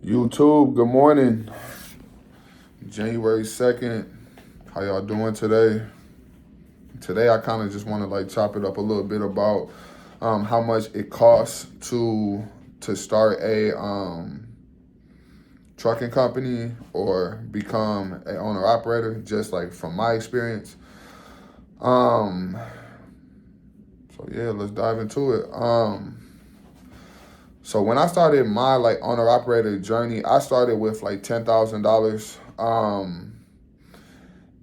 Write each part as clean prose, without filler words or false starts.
YouTube, good morning. January 2nd. How y'all doing today? Today I kind of just want to chop it up a little bit about how much it costs to start a trucking company or become an owner operator, just like from my experience. So yeah, let's dive into it. So when I started my owner operator journey, I started with $10,000.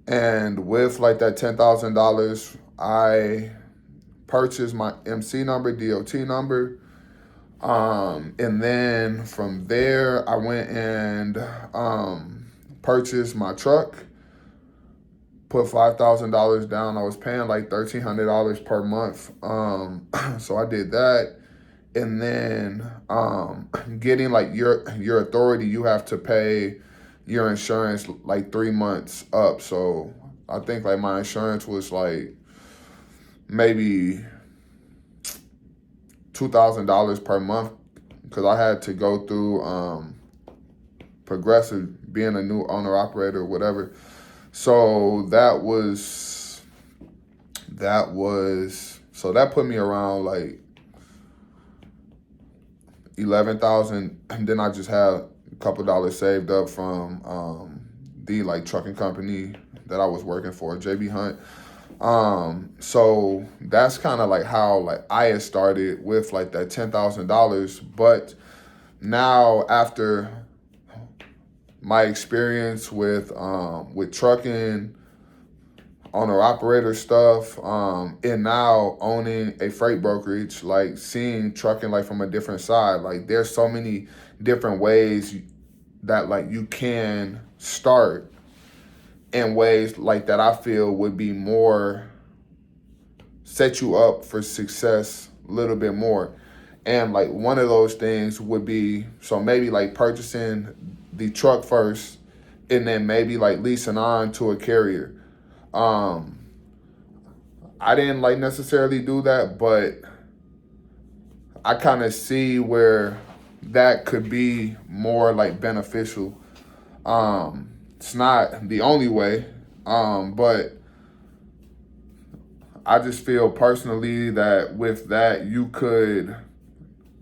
And with that $10,000, I purchased my MC number, DOT number. And then from there, I went and purchased my truck, put $5,000 down. I was paying $1,300 per month. So I did that. And then getting your authority, you have to pay your insurance 3 months up. So I think my insurance was maybe $2,000 per month because I had to go through Progressive, being a new owner operator or whatever. So that put me around 11,000, and then I just had a couple dollars saved up from the trucking company that I was working for, JB Hunt. So that's kind of how I had started with that $10,000. But now after my experience with trucking, owner operator stuff, and now owning a freight brokerage, seeing trucking from a different side, there's so many different ways that you can start in ways that I feel would be more set you up for success a little bit more. And one of those things would be, so maybe purchasing the truck first and then maybe leasing on to a carrier. I didn't necessarily do that, but I kind of see where that could be more beneficial. It's not the only way, but I just feel personally that with that you could,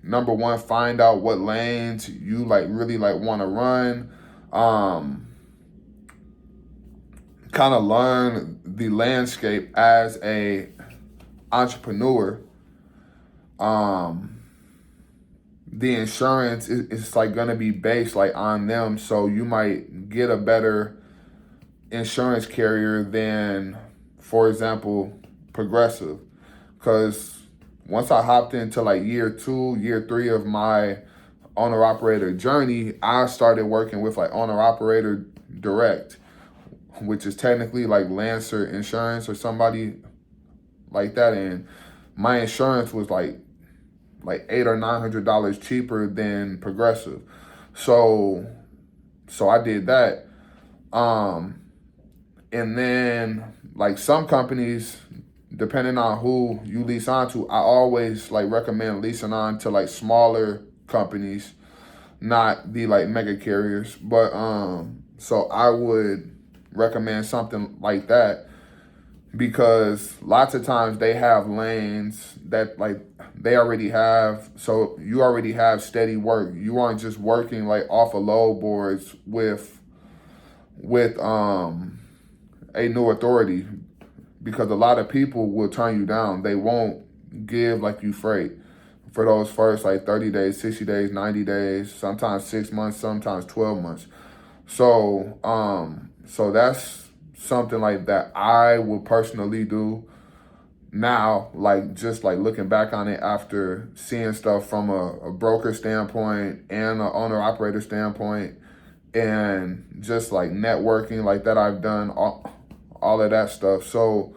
number one, find out what lanes you really want to run. Kind of learn the landscape as a entrepreneur. The insurance is gonna be based on them, so you might get a better insurance carrier than, for example, Progressive. Because once I hopped into year 2, year 3 of my owner operator journey, I started working with owner operator direct, which is technically Lancer Insurance or somebody like that. And my insurance was $800 or $900 cheaper than Progressive. So I did that. And then some companies, depending on who you lease on to, I always recommend leasing on to smaller companies, not the mega carriers. But so I would recommend something like that, because lots of times they have lanes that they already have, so you already have steady work. You aren't just working off of load boards with a new authority, because a lot of people will turn you down. They won't give you freight for those first 30 days, 60 days, 90 days, sometimes 6 months, sometimes 12 months. So so that's something that I would personally do now, just looking back on it after seeing stuff from a broker standpoint and an owner operator standpoint, and just networking that I've done, all of that stuff. So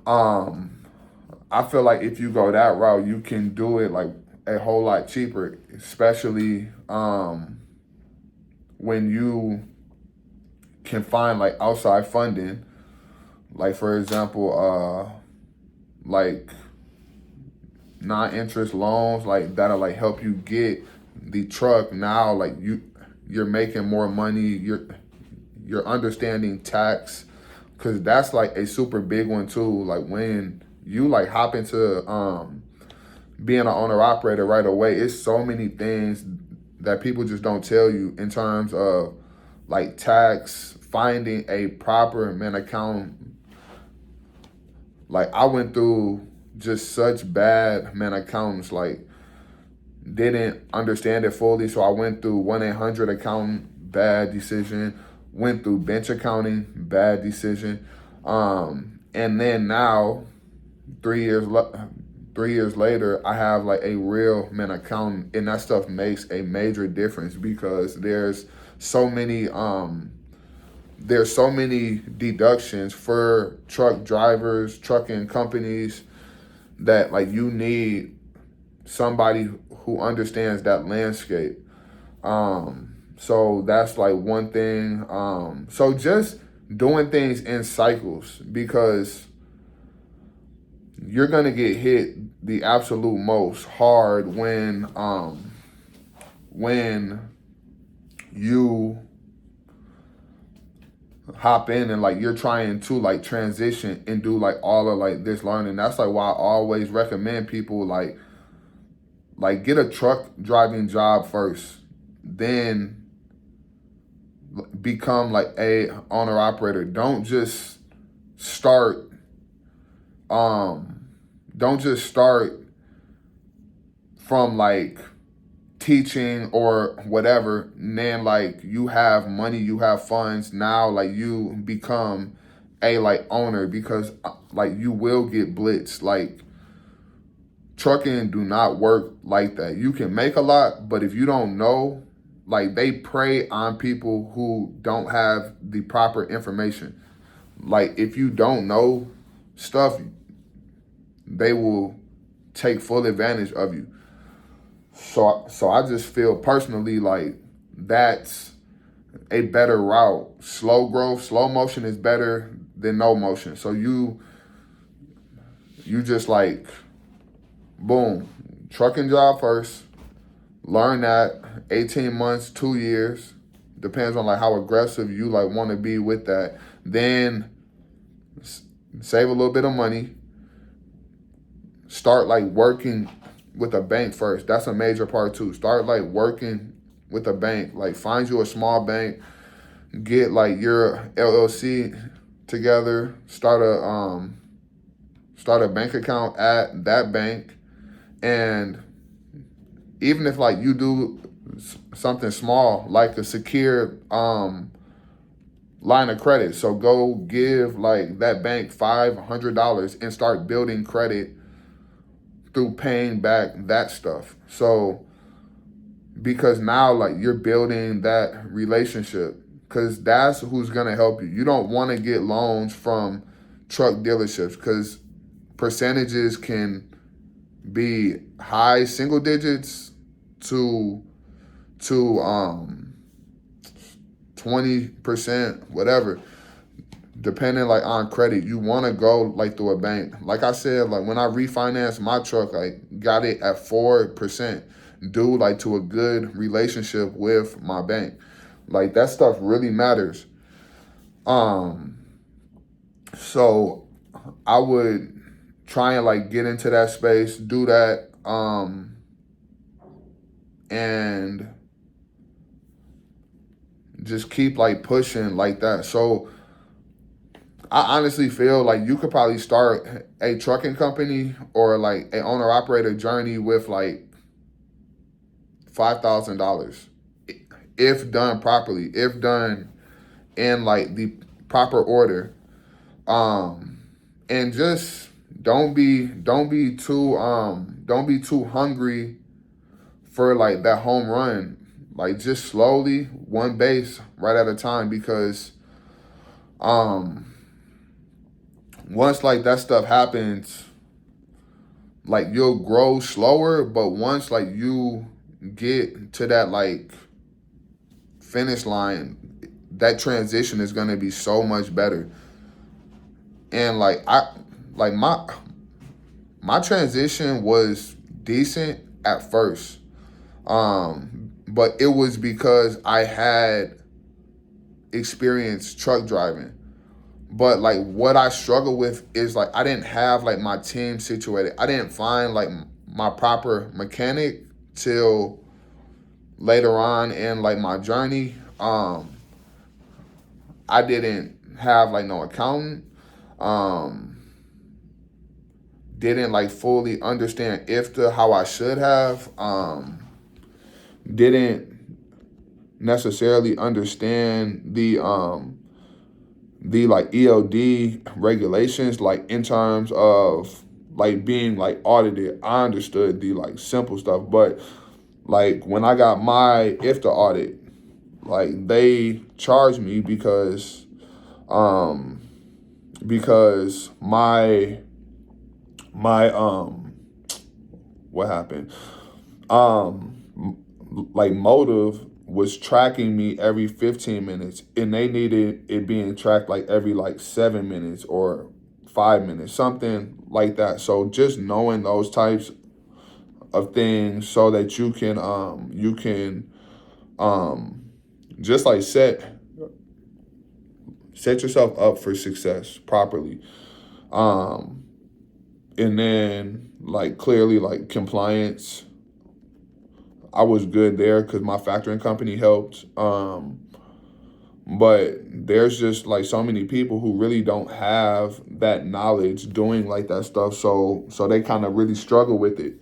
I feel if you go that route, you can do it a whole lot cheaper, especially when you can find outside funding, for example, non-interest loans that'll help you get the truck, now like you're making more money, you're understanding tax, because that's like a super big one too. Like when you like hop into being an owner operator right away, it's so many things that people just don't tell you in terms of like tax, finding a proper account. Like I went through just such bad accountants, like didn't understand it fully. So I went through 1-800 accountant, bad decision. Went through bench accounting, bad decision. And then now, 3 years later, I have like a real accountant, and that stuff makes a major difference because there's so many deductions for truck drivers, trucking companies, that like you need somebody who understands that landscape. So that's like one thing. So just doing things in cycles, because you're gonna get hit the absolute most hard when you hop in and like you're trying to like transition and do like all of like this learning. That's like why I always recommend people like get a truck driving job first, then become like a owner operator. Start don't just start from like teaching or whatever, and then like you have money, you have funds, now like you become a like owner, because like you will get blitzed. Like trucking do not work like that. You can make a lot, but if you don't know, like they prey on people who don't have the proper information. Like if you don't know stuff, they will take full advantage of you. So I just feel personally like that's a better route. Slow growth, slow motion is better than no motion. So you just like boom, trucking job first, learn that 18 months, 2 years, depends on like how aggressive you like want to be with that. Then save a little bit of money, start like working with a bank first. That's a major part too. Start like working with a bank. Like find you a small bank, get like your LLC together, start a bank account at that bank. And even if like you do something small, like a secured line of credit, so go give like that bank $500 and start building credit through paying back that stuff. So because now like you're building that relationship, because that's who's gonna help you. You don't want to get loans from truck dealerships, because percentages can be high single digits to 20%, whatever, depending like on credit. You want to go like through a bank. Like I said, like when I refinanced my truck, I got it at 4%, due like to a good relationship with my bank. Like that stuff really matters. So I would try and like get into that space, do that, and just keep like pushing like that. So I honestly feel like you could probably start a trucking company or like a owner operator journey with like $5,000 if done properly, if done in like the proper order. And just don't be too hungry for like that home run. Like just slowly, one base right at a time, because once like that stuff happens, like you'll grow slower, but once like you get to that like finish line, that transition is gonna be so much better. And like my transition was decent at first. But it was because I had experience truck driving. But like what I struggle with is like I didn't have like my team situated. I didn't find like my proper mechanic till later on in like my journey. I didn't have like no accountant. Um, didn't like fully understand IFTA how I should have. Didn't necessarily understand the like ELD regulations, like in terms of like being like audited. I understood the like simple stuff, but like when I got my IFTA audit, like they charged me um because my what happened? Like Motive was tracking me every 15 minutes and they needed it being tracked like every like 7 minutes or 5 minutes, something like that. So just knowing those types of things so that you can um just like set yourself up for success properly. Um and then like clearly like compliance, I was good there because my factoring company helped. But there's just like so many people who really don't have that knowledge doing like that stuff. So they kind of really struggle with it.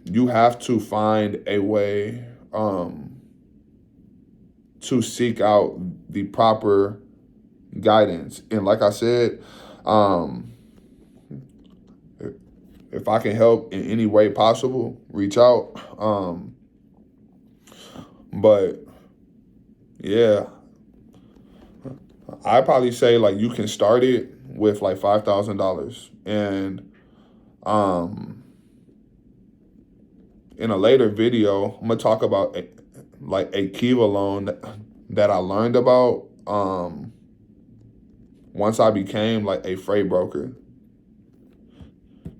You have to find a way to seek out the proper guidance. And like I said, um, if I can help in any way possible, reach out. But yeah, I probably say like you can start it with like $5,000, and um, in a later video, I'm gonna talk about like a Kiva loan that I learned about once I became like a freight broker,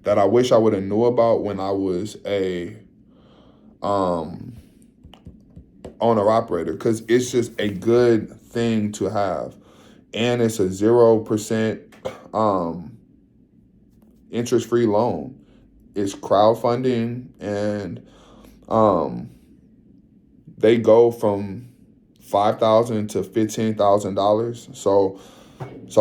that I wish I would have knew about when I was a um, owner operator, because it's just a good thing to have, and it's a 0% interest free loan. It's crowdfunding, and um, they go from $5,000 to $15,000. So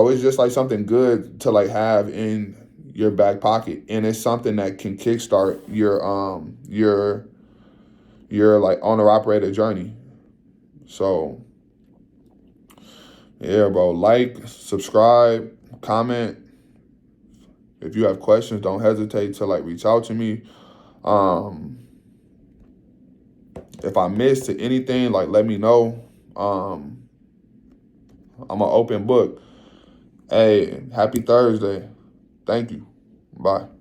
it's just like something good to like have in your back pocket, and it's something that can kickstart your like owner operator journey. So yeah, bro, like, subscribe, comment. If you have questions, don't hesitate to like reach out to me. Um, if I missed anything, like let me know. I'm an open book. Hey, happy Thursday. Thank you. Bye.